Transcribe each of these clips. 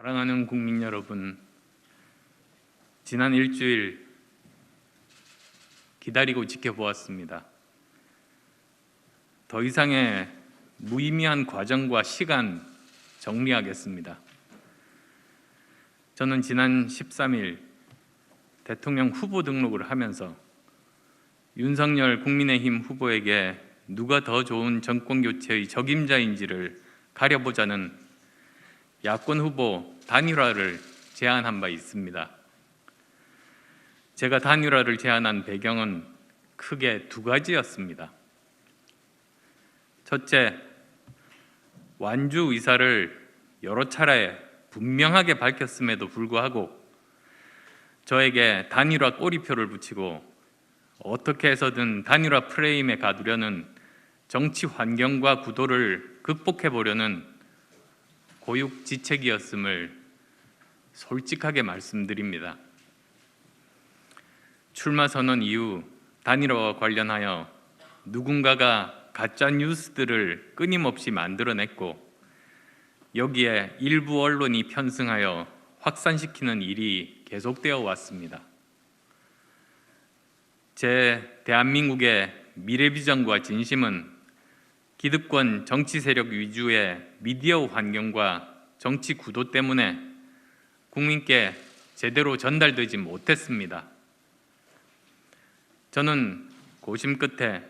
사랑하는 국민 여러분, 지난 일주일 기다리고 지켜보았습니다. 더 이상의 무의미한 과정과 시간 정리하겠습니다. 저는 지난 13일 대통령 후보 등록을 하면서 윤석열 국민의힘 후보에게 누가 더 좋은 정권교체의 적임자인지를 가려보자는 야권 후보 단일화를 제안한 바 있습니다. 제가 단일화를 제안한 배경은 크게 두 가지였습니다. 첫째, 완주 의사를 여러 차례 분명하게 밝혔음에도 불구하고 저에게 단일화 꼬리표를 붙이고 어떻게 해서든 단일화 프레임에 가두려는 정치 환경과 구도를 극복해보려는 고육지책이었음을 솔직하게 말씀드립니다. 출마 선언 이후 단일화와 관련하여 누군가가 가짜 뉴스들을 끊임없이 만들어냈고 여기에 일부 언론이 편승하여 확산시키는 일이 계속되어 왔습니다. 제 대한민국의 미래 비전과 진심은 기득권 정치 세력 위주의 미디어 환경과 정치 구도 때문에 국민께 제대로 전달되지 못했습니다. 저는 고심 끝에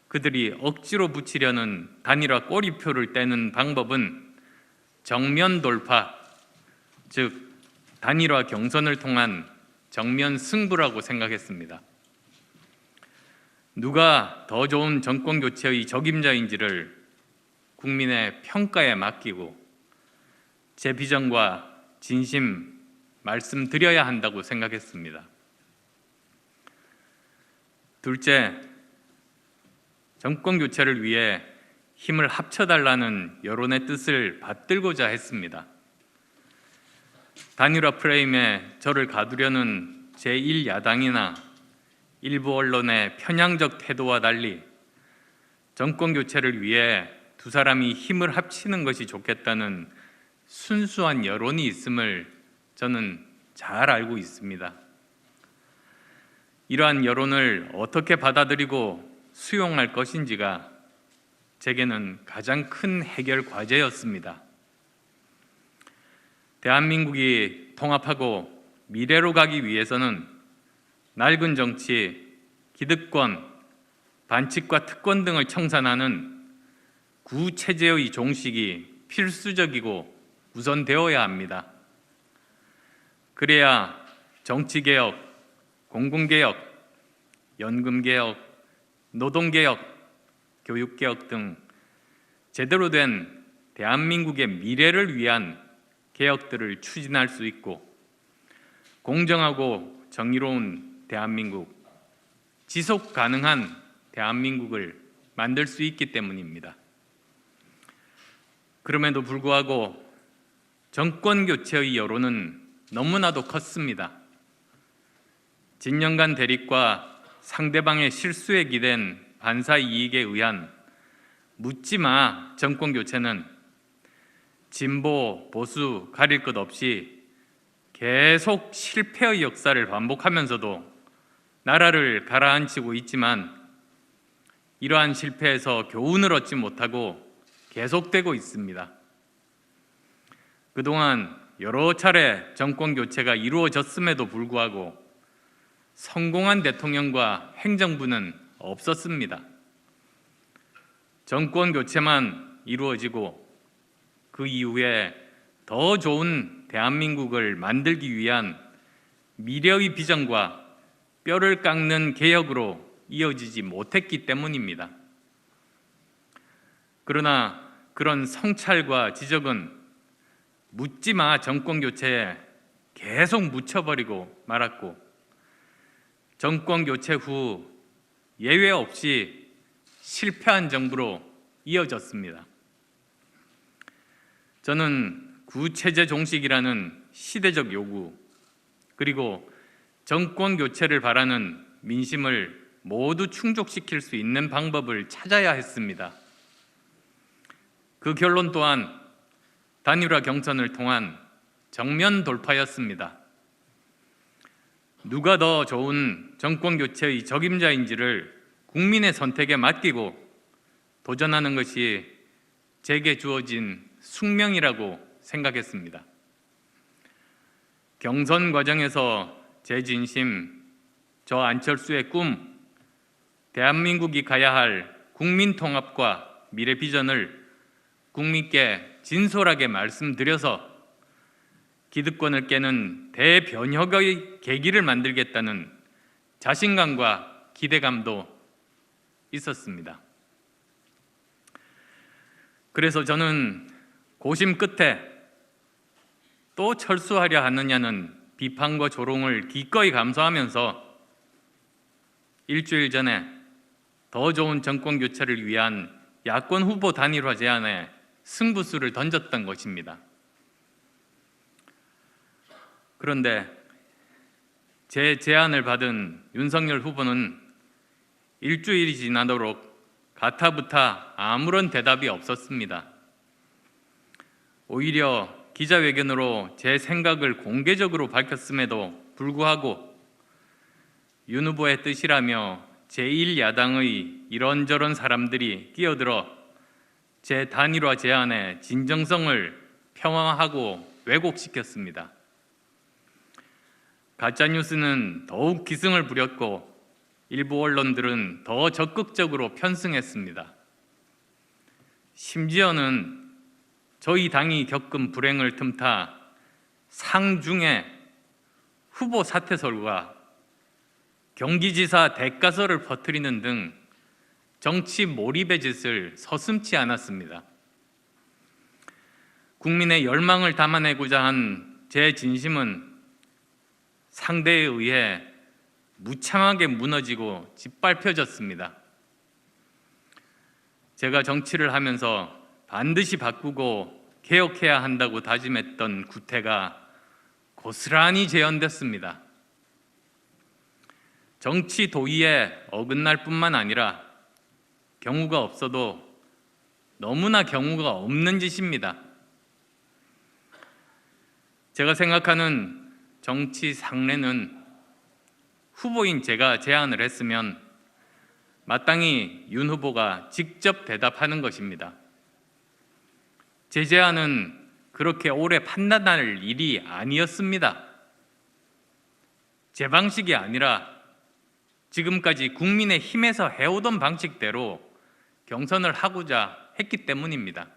그들이 억지로 붙이려는 단일화 꼬리표를 떼는 방법은 정면 돌파, 즉 단일화 경선을 통한 정면 승부라고 생각했습니다. 누가 더 좋은 정권 교체의 적임자인지를 국민의 평가에 맡기고 제 비전과 진심 말씀드려야 한다고 생각했습니다. 둘째, 정권 교체를 위해 힘을 합쳐달라는 여론의 뜻을 받들고자 했습니다. 단일화 프레임에 저를 가두려는 제1야당이나 일부 언론의 편향적 태도와 달리 정권 교체를 위해 두 사람이 힘을 합치는 것이 좋겠다는 순수한 여론이 있음을 저는 잘 알고 있습니다. 이러한 여론을 어떻게 받아들이고 수용할 것인지가 제게는 가장 큰 해결 과제였습니다. 대한민국이 통합하고 미래로 가기 위해서는 낡은 정치, 기득권, 반칙과 특권 등을 청산하는 구체제의 종식이 필수적이고 우선되어야 합니다. 그래야 정치개혁, 공공개혁, 연금개혁, 노동개혁, 교육개혁 등 제대로 된 대한민국의 미래를 위한 개혁들을 추진할 수 있고 공정하고 정의로운 대한민국, 지속 가능한 대한민국을 만들 수 있기 때문입니다. 그럼에도 불구하고 정권 교체의 여론은 너무나도 컸습니다. 진영간 대립과 상대방의 실수에 기댄 반사 이익에 의한 묻지마 정권 교체는 진보, 보수 가릴 것 없이 계속 실패의 역사를 반복하면서도 나라를 가라앉히고 있지만 이러한 실패에서 교훈을 얻지 못하고 계속되고 있습니다. 그동안 여러 차례 정권 교체가 이루어졌음에도 불구하고 성공한 대통령과 행정부는 없었습니다. 정권 교체만 이루어지고 그 이후에 더 좋은 대한민국을 만들기 위한 미래의 비전과 뼈를 깎는 개혁으로 이어지지 못했기 때문입니다. 그러나 그런 성찰과 지적은 묻지마 정권 교체에 계속 묻혀버리고 말았고 정권 교체 후 예외 없이 실패한 정부로 이어졌습니다. 저는 구체제 종식이라는 시대적 요구 그리고 정권 교체를 바라는 민심을 모두 충족시킬 수 있는 방법을 찾아야 했습니다. 그 결론 또한 단일화 경선을 통한 정면 돌파였습니다. 누가 더 좋은 정권교체의 적임자인지를 국민의 선택에 맡기고 도전하는 것이 제게 주어진 숙명이라고 생각했습니다. 경선 과정에서 제 진심, 저 안철수의 꿈, 대한민국이 가야 할 국민 통합과 미래 비전을 국민께 진솔하게 말씀드려서 기득권을 깨는 대변혁의 계기를 만들겠다는 자신감과 기대감도 있었습니다. 그래서 저는 고심 끝에 또 철수하려 하느냐는 비판과 조롱을 기꺼이 감수하면서 일주일 전에 더 좋은 정권 교체를 위한 야권 후보 단일화 제안에 승부수를 던졌던 것입니다. 그런데 제 제안을 받은 윤석열 후보는 일주일이 지나도록 가타부타 아무런 대답이 없었습니다. 오히려 기자회견으로 제 생각을 공개적으로 밝혔음에도 불구하고 윤 후보의 뜻이라며 제1야당의 이런저런 사람들이 끼어들어 제 단일화 제안의 진정성을 폄하하고 왜곡시켰습니다. 가짜뉴스는 더욱 기승을 부렸고 일부 언론들은 더 적극적으로 편승했습니다. 심지어는 저희 당이 겪은 불행을 틈타 상중에 후보 사퇴설과 경기지사 대가설을 퍼뜨리는 등 정치 몰입의 짓을 서슴지 않았습니다. 국민의 열망을 담아내고자 한 제 진심은 상대에 의해 무참하게 무너지고 짓밟혀졌습니다. 제가 정치를 하면서 반드시 바꾸고 개혁해야 한다고 다짐했던 구태가 고스란히 재현됐습니다. 정치 도의에 어긋날 뿐만 아니라 경우가 없어도 너무나 경우가 없는 짓입니다. 제가 생각하는 정치 상례는 후보인 제가 제안을 했으면 마땅히 윤 후보가 직접 대답하는 것입니다. 제 제안은 그렇게 오래 판단할 일이 아니었습니다. 제 방식이 아니라 지금까지 국민의힘에서 해오던 방식대로 경선을 하고자 했기 때문입니다.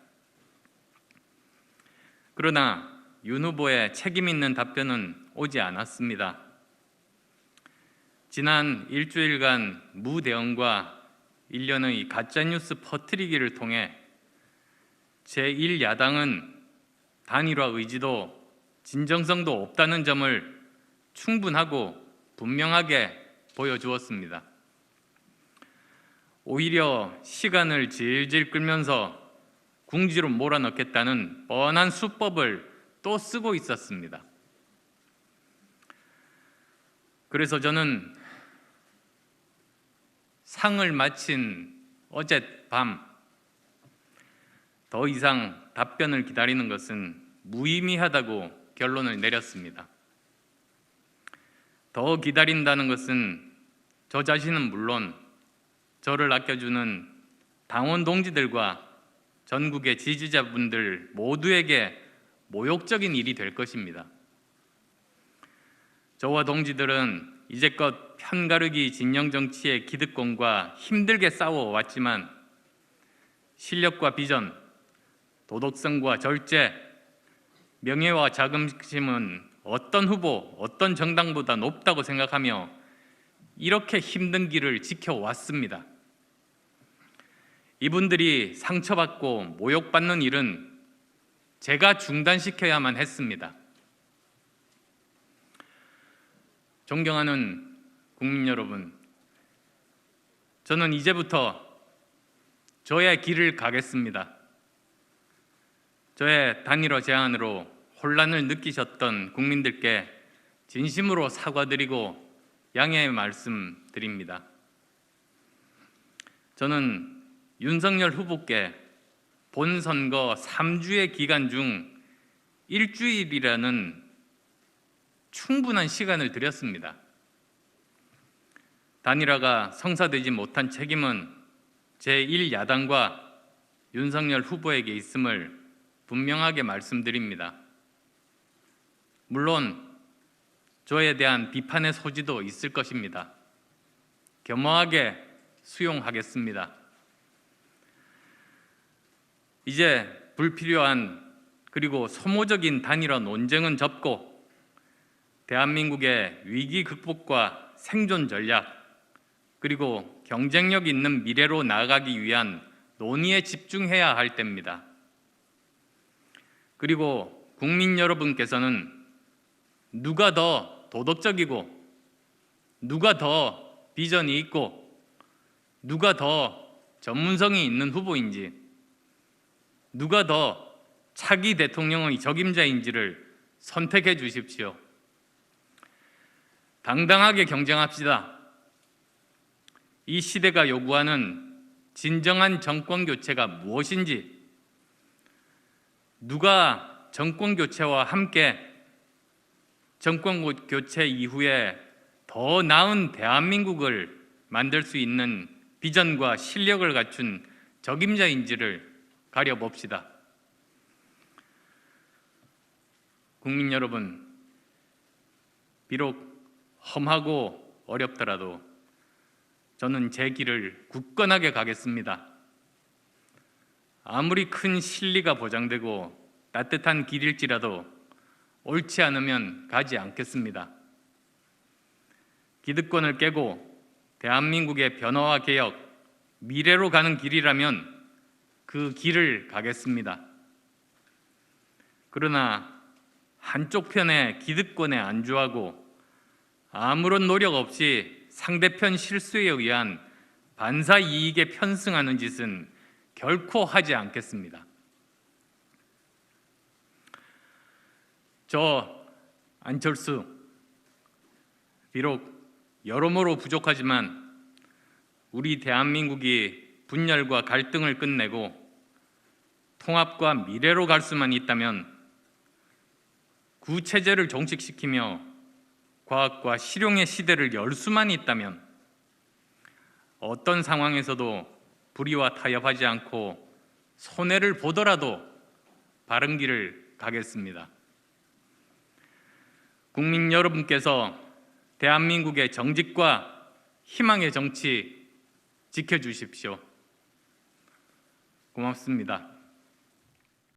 그러나 윤 후보의 책임 있는 답변은 오지 않았습니다. 지난 일주일간 무대응과 일련의 가짜뉴스 퍼뜨리기를 통해 제1야당은 단일화 의지도 진정성도 없다는 점을 충분하고 분명하게 보여주었습니다. 오히려 시간을 질질 끌면서 궁지로 몰아넣겠다는 뻔한 수법을 또 쓰고 있었습니다. 그래서 저는 상을 마친 어젯밤 더 이상 답변을 기다리는 것은 무의미하다고 결론을 내렸습니다. 더 기다린다는 것은 저 자신은 물론 저를 아껴주는 당원 동지들과 전국의 지지자분들 모두에게 모욕적인 일이 될 것입니다. 저와 동지들은 이제껏 편가르기 진영 정치의 기득권과 힘들게 싸워왔지만 실력과 비전, 도덕성과 절제, 명예와 자긍심은 어떤 후보, 어떤 정당보다 높다고 생각하며 이렇게 힘든 길을 지켜왔습니다. 이분들이 상처받고 모욕받는 일은 제가 중단시켜야만 했습니다. 존경하는 국민 여러분, 저는 이제부터 저의 길을 가겠습니다. 저의 단일화 제안으로 혼란을 느끼셨던 국민들께 진심으로 사과드리고 양해의 말씀 드립니다. 저는 윤석열 후보께 본선거 3주의 기간 중 일주일이라는 충분한 시간을 드렸습니다. 단일화가 성사되지 못한 책임은 제1야당과 윤석열 후보에게 있음을 분명하게 말씀드립니다. 물론 저에 대한 비판의 소지도 있을 것입니다. 겸허하게 수용하겠습니다. 이제 불필요한 그리고 소모적인 단일화 논쟁은 접고 대한민국의 위기 극복과 생존 전략 그리고 경쟁력 있는 미래로 나아가기 위한 논의에 집중해야 할 때입니다. 그리고 국민 여러분께서는 누가 더 도덕적이고 누가 더 비전이 있고 누가 더 전문성이 있는 후보인지 누가 더 차기 대통령의 적임자인지를 선택해 주십시오. 당당하게 경쟁합시다. 이 시대가 요구하는 진정한 정권 교체가 무엇인지, 누가 정권 교체와 함께 정권 교체 이후에 더 나은 대한민국을 만들 수 있는 비전과 실력을 갖춘 적임자인지를 가려봅시다. 국민 여러분, 비록 험하고 어렵더라도 저는 제 길을 굳건하게 가겠습니다. 아무리 큰 실리가 보장되고 따뜻한 길일지라도 옳지 않으면 가지 않겠습니다. 기득권을 깨고 대한민국의 변화와 개혁, 미래로 가는 길이라면 그 길을 가겠습니다. 그러나 한쪽 편의 기득권에 안주하고 아무런 노력 없이 상대편 실수에 의한 반사 이익에 편승하는 짓은 결코 하지 않겠습니다. 저 안철수, 비록 여러모로 부족하지만 우리 대한민국이 분열과 갈등을 끝내고 통합과 미래로 갈 수만 있다면, 구체제를 종식시키며 과학과 실용의 시대를 열 수만 있다면 어떤 상황에서도 불의와 타협하지 않고 손해를 보더라도 바른 길을 가겠습니다. 국민 여러분께서 대한민국의 정직과 희망의 정치 지켜주십시오. 고맙습니다.